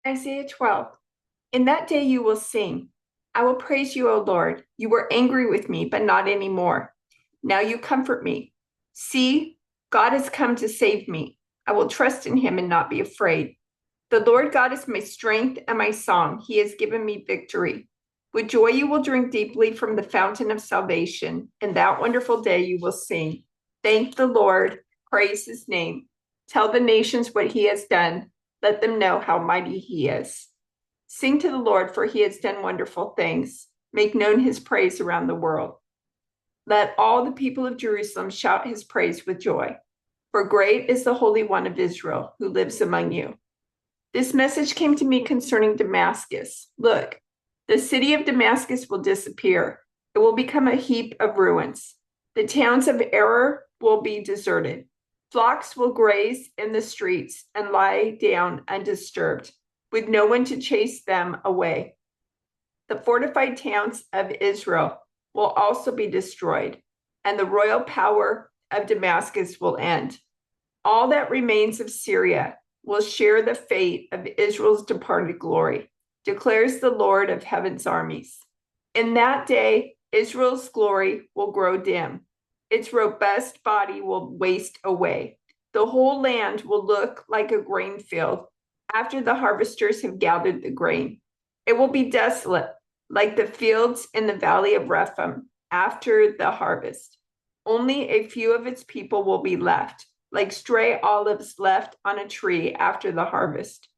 Isaiah 12. In that day you will sing, I will praise you, O Lord. You were angry with me, but not anymore. Now you comfort me. See, God has come to save me. I will trust in him and not be afraid. The Lord God is my strength and my song. He has given me victory. With joy you will drink deeply from the fountain of salvation. In that wonderful day you will sing. Thank the Lord. Praise his name. Tell the nations what he has done. Let them know how mighty he is. Sing to the Lord, for he has done wonderful things. Make known his praise around the world. Let all the people of Jerusalem shout his praise with joy. For great is the Holy One of Israel who lives among you. This message came to me concerning Damascus. Look, the city of Damascus will disappear. It will become a heap of ruins. The towns of error will be deserted. Flocks will graze in the streets and lie down undisturbed, with no one to chase them away. The fortified towns of Israel will also be destroyed, and the royal power of Damascus will end. All that remains of Syria will share the fate of Israel's departed glory, declares the Lord of heaven's armies. In that day, Israel's glory will grow dim. Its robust body will waste away. The whole land will look like a grain field after the harvesters have gathered the grain. It will be desolate, like the fields in the valley of Rephaim after the harvest. Only a few of its people will be left, like stray olives left on a tree after the harvest.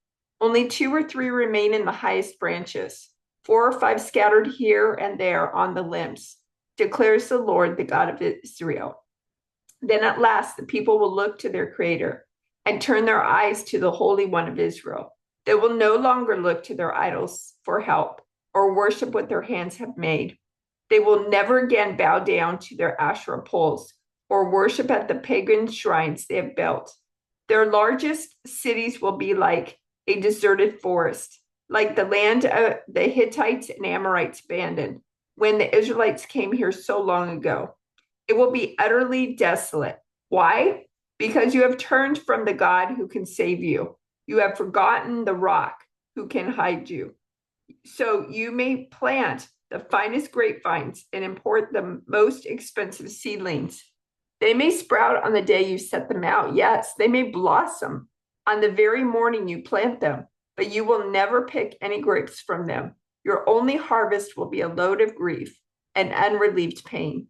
Only 2 or 3 remain in the highest branches, 4 or 5 scattered here and there on the limbs, declares the Lord, the God of Israel. Then at last the people will look to their Creator and turn their eyes to the Holy One of Israel. They will no longer look to their idols for help or worship what their hands have made. They will never again bow down to their Asherah poles or worship at the pagan shrines they have built. Their largest cities will be like a deserted forest, like the land the Hittites and Amorites abandoned when the Israelites came here so long ago. It will be utterly desolate. Why? Because you have turned from the God who can save you. You have forgotten the rock who can hide you. So you may plant the finest grapevines and import the most expensive seedlings. They may sprout on the day you set them out. Yes, they may blossom on the very morning you plant them, but you will never pick any grapes from them. Your only harvest will be a load of grief and unrelieved pain.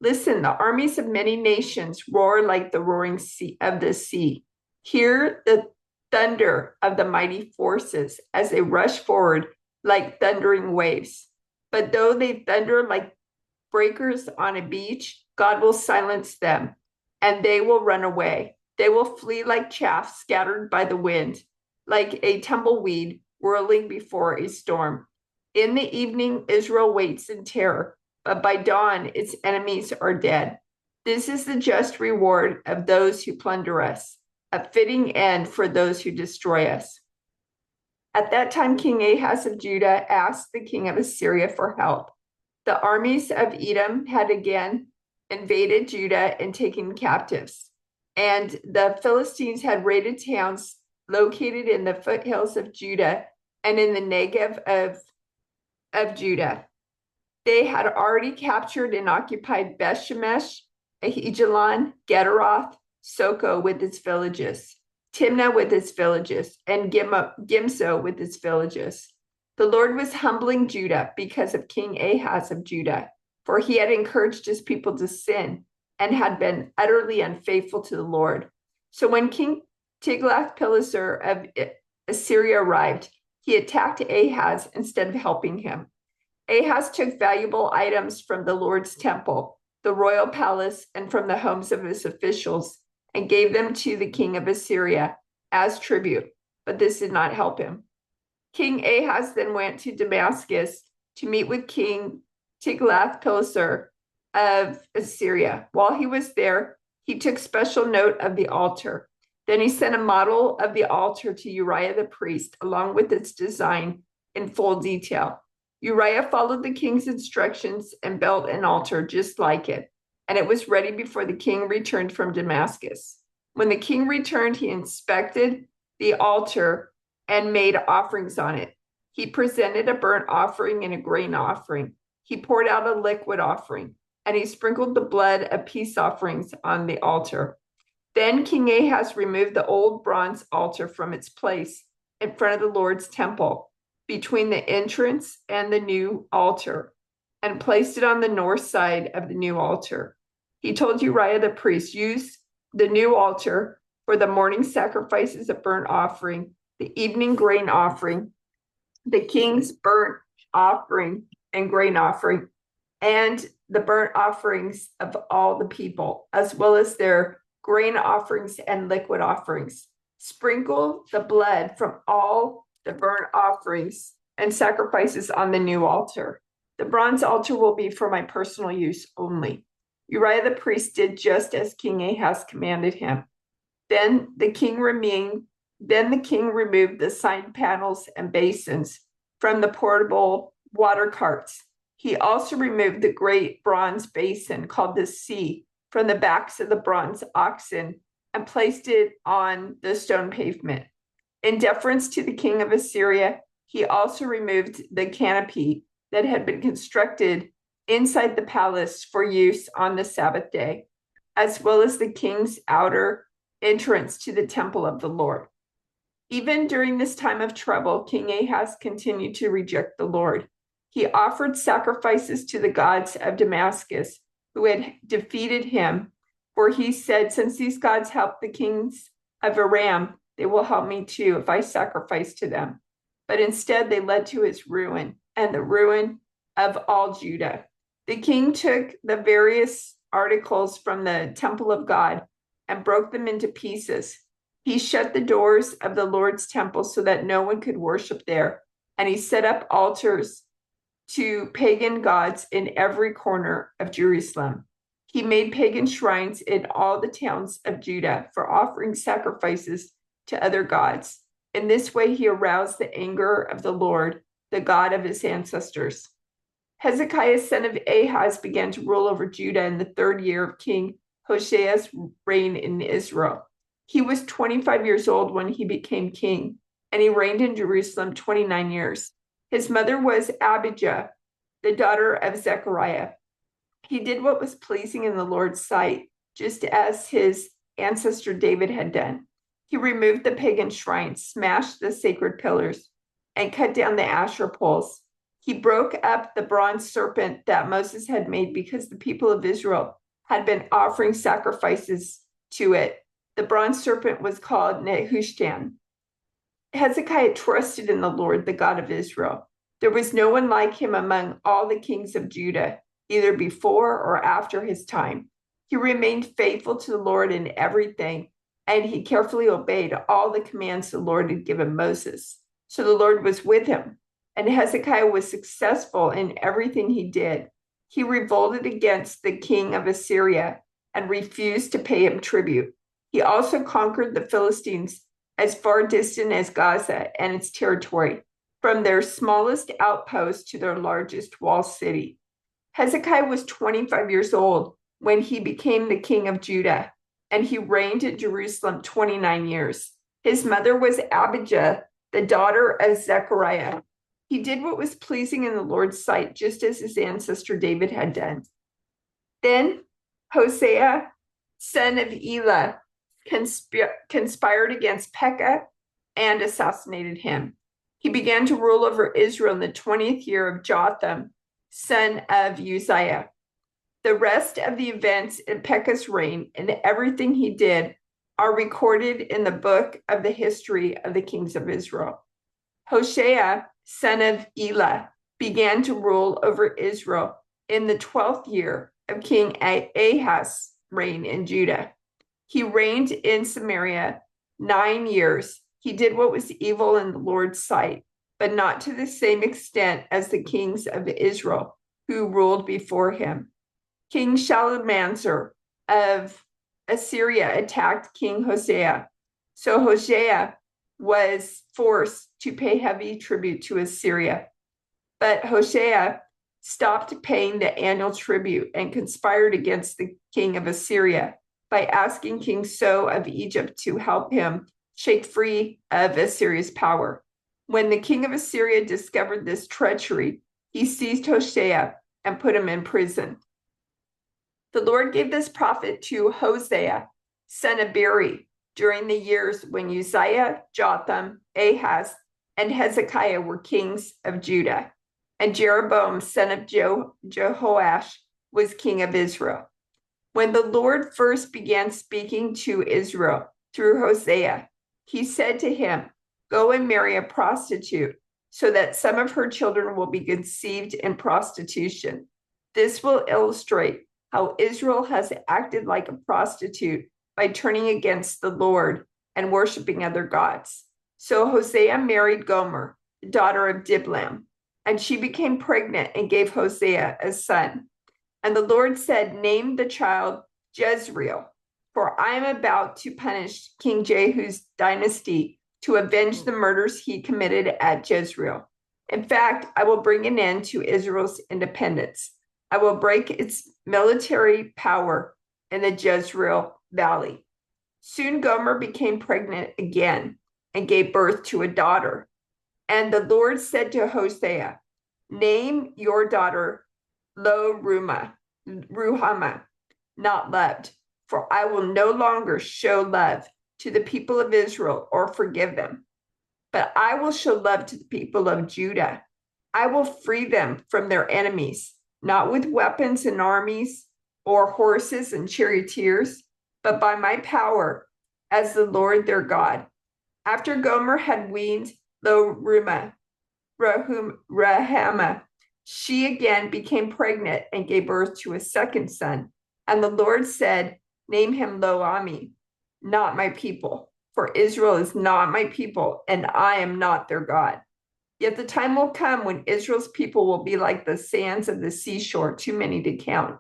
Listen, the armies of many nations roar like the roaring sea of the sea. Hear the thunder of the mighty forces as they rush forward like thundering waves. But though they thunder like breakers on a beach, God will silence them, and they will run away. They will flee like chaff scattered by the wind, like a tumbleweed whirling before a storm. In the evening, Israel waits in terror, but by dawn, its enemies are dead. This is the just reward of those who plunder us, a fitting end for those who destroy us. At that time, King Ahaz of Judah asked the king of Assyria for help. The armies of Edom had again invaded Judah and taken captives, and the Philistines had raided towns located in the foothills of Judah and in the Negev of Judah. They had already captured and occupied Bethshemesh, Ahijalon, Gederoth, Soko with its villages, Timnah with its villages, and Gimso with its villages. The Lord was humbling Judah because of King Ahaz of Judah, for he had encouraged his people to sin and had been utterly unfaithful to the Lord. So when King Tiglath-Pileser of Assyria arrived, he attacked Ahaz instead of helping him. Ahaz took valuable items from the Lord's temple, the royal palace, and from the homes of his officials, and gave them to the king of Assyria as tribute, but this did not help him. King Ahaz then went to Damascus to meet with King Tiglath-Pileser of Assyria. While he was there, he took special note of the altar. Then he sent a model of the altar to Uriah the priest, along with its design in full detail. Uriah followed the king's instructions and built an altar just like it, and it was ready before the king returned from Damascus. When the king returned, he inspected the altar and made offerings on it. He presented a burnt offering and a grain offering. He poured out a liquid offering, and he sprinkled the blood of peace offerings on the altar. Then King Ahaz removed the old bronze altar from its place in front of the Lord's temple, between the entrance and the new altar, and placed it on the north side of the new altar. He told Uriah the priest, use the new altar for the morning sacrifices of burnt offering, the evening grain offering, the king's burnt offering and grain offering, and the burnt offerings of all the people, as well as their grain offerings and liquid offerings. Sprinkle the blood from all the burnt offerings and sacrifices on the new altar. The bronze altar will be for my personal use only. Uriah the priest did just as King Ahaz commanded him. Then the king removed the side panels and basins from the portable water carts. He also removed the great bronze basin called the sea from the backs of the bronze oxen and placed it on the stone pavement. In deference to the king of Assyria, he also removed the canopy that had been constructed inside the palace for use on the Sabbath day, as well as the king's outer entrance to the temple of the Lord. Even during this time of trouble, King Ahaz continued to reject the Lord. He offered sacrifices to the gods of Damascus, who had defeated him, for he said, since these gods helped the kings of Aram, they will help me too if I sacrifice to them. But instead, they led to his ruin and the ruin of all Judah. The king took the various articles from the temple of God and broke them into pieces. He shut the doors of the Lord's temple so that no one could worship there, and he set up altars to pagan gods in every corner of Jerusalem. He made pagan shrines in all the towns of Judah for offering sacrifices to other gods. In this way, he aroused the anger of the Lord, the God of his ancestors. Hezekiah, son of Ahaz, began to rule over Judah in the third year of King Hoshea's reign in Israel. He was 25 years old when he became king, and he reigned in Jerusalem 29 years. His mother was Abijah, the daughter of Zechariah. He did what was pleasing in the Lord's sight, just as his ancestor David had done. He removed the pagan shrines, smashed the sacred pillars, and cut down the Asherah poles. He broke up the bronze serpent that Moses had made because the people of Israel had been offering sacrifices to it. The bronze serpent was called Nehushtan. Hezekiah trusted in the Lord, the God of Israel. There was no one like him among all the kings of Judah, either before or after his time. He remained faithful to the Lord in everything, and he carefully obeyed all the commands the Lord had given Moses. So the Lord was with him, and Hezekiah was successful in everything he did. He revolted against the king of Assyria and refused to pay him tribute. He also conquered the Philistines as far distant as Gaza and its territory, from their smallest outpost to their largest walled city. Hezekiah was 25 years old when he became the king of Judah, and he reigned in Jerusalem 29 years. His mother was Abijah, the daughter of Zechariah. He did what was pleasing in the Lord's sight, just as his ancestor David had done. Then Hosea, son of Elah, conspired against Pekah and assassinated him. He began to rule over Israel in the 20th year of Jotham, son of Uzziah. The rest of the events in Pekah's reign and everything he did are recorded in the book of the history of the kings of Israel. Hoshea, son of Elah, began to rule over Israel in the 12th year of King Ahaz's reign in Judah. He reigned in Samaria 9 years. He did what was evil in the Lord's sight, but not to the same extent as the kings of Israel who ruled before him. King Shalmaneser of Assyria attacked King Hosea. So Hosea was forced to pay heavy tribute to Assyria. But Hosea stopped paying the annual tribute and conspired against the king of Assyria by asking King So of Egypt to help him shake free of Assyria's power. When the king of Assyria discovered this treachery, he seized Hosea and put him in prison. The Lord gave this prophet to Hosea, son of Beeri, during the years when Uzziah, Jotham, Ahaz, and Hezekiah were kings of Judah, and Jeroboam, son of Jehoash, was king of Israel. When the Lord first began speaking to Israel through Hosea, he said to him, "Go and marry a prostitute, so that some of her children will be conceived in prostitution." This will illustrate how Israel has acted like a prostitute by turning against the Lord and worshiping other gods. So Hosea married Gomer, the daughter of Diblaim, and she became pregnant and gave Hosea a son. And the Lord said, "Name the child Jezreel, for I am about to punish King Jehu's dynasty to avenge the murders he committed at Jezreel. In fact, I will bring an end to Israel's independence. I will break its military power in the Jezreel Valley." Soon Gomer became pregnant again and gave birth to a daughter. And the Lord said to Hosea, "Name your daughter Ruhamah, not loved, for I will no longer show love to the people of Israel or forgive them. But I will show love to the people of Judah. I will free them from their enemies, not with weapons and armies or horses and charioteers, but by my power as the Lord their God." After Gomer had weaned Ruhamah, she again became pregnant and gave birth to a second son. And the Lord said, "Name him Lo-Ami, not my people, for Israel is not my people, and I am not their God. Yet the time will come when Israel's people will be like the sands of the seashore, too many to count.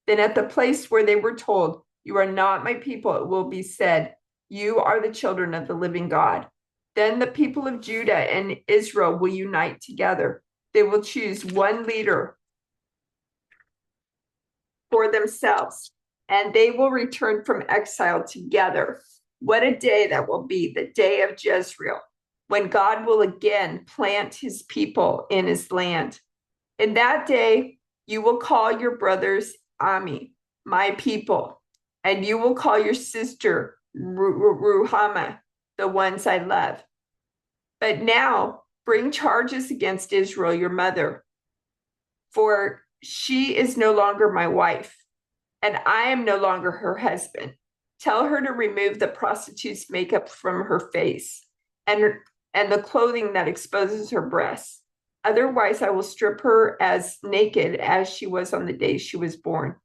Then at the place where they were told, 'You are not my people,' it will be said, 'You are the children of the living God.' Then the people of Judah and Israel will unite together. They will choose one leader for themselves, and they will return from exile together. What a day that will be, the day of Jezreel, when God will again plant his people in his land. In that day, you will call your brothers Ami, my people, and you will call your sister Ruhamah, the ones I love. But now bring charges against Israel, your mother, for she is no longer my wife, and I am no longer her husband. Tell her to remove the prostitute's makeup from her face and the clothing that exposes her breasts. Otherwise, I will strip her as naked as she was on the day she was born.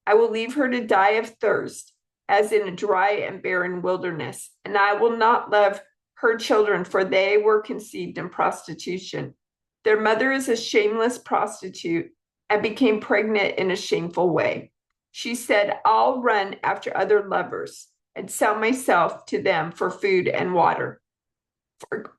I will leave her to die of thirst, as in a dry and barren wilderness, and I will not love her children, for they were conceived in prostitution. Their mother is a shameless prostitute and became pregnant in a shameful way. She said, 'I'll run after other lovers and sell myself to them for food and water,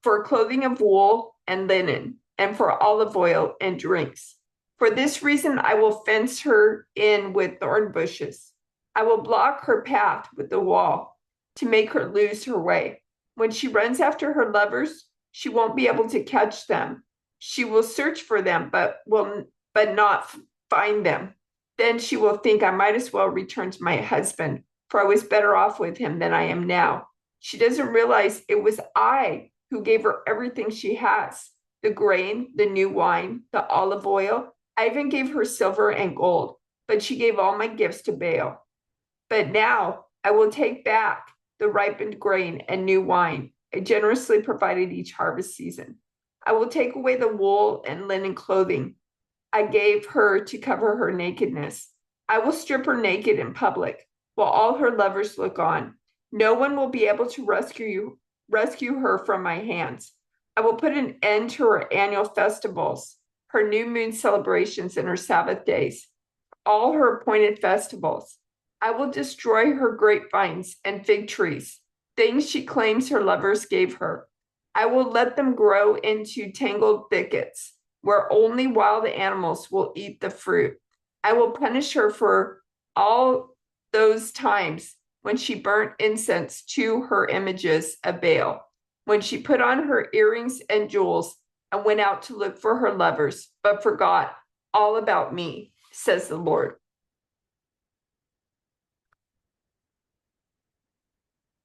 for clothing of wool and linen, and for olive oil and drinks. For this reason, I will fence her in with thorn bushes. I will block her path with the wall to make her lose her way. When she runs after her lovers, she won't be able to catch them. She will search for them, but not find them. Then she will think, I might as well return to my husband, for I was better off with him than I am now. She doesn't realize it was I who gave her everything she has, the grain, the new wine, the olive oil. I even gave her silver and gold, but she gave all my gifts to Baal. But now I will take back the ripened grain and new wine I generously provided each harvest season. I will take away the wool and linen clothing I gave her to cover her nakedness. I will strip her naked in public while all her lovers look on. No one will be able to rescue her from my hands. I will put an end to her annual festivals, her new moon celebrations, and her Sabbath days, all her appointed festivals. I will destroy her grapevines and fig trees, things she claims her lovers gave her. I will let them grow into tangled thickets where only wild animals will eat the fruit. I will punish her for all those times when she burnt incense to her images of Baal, when she put on her earrings and jewels and went out to look for her lovers, but forgot all about me, says the Lord.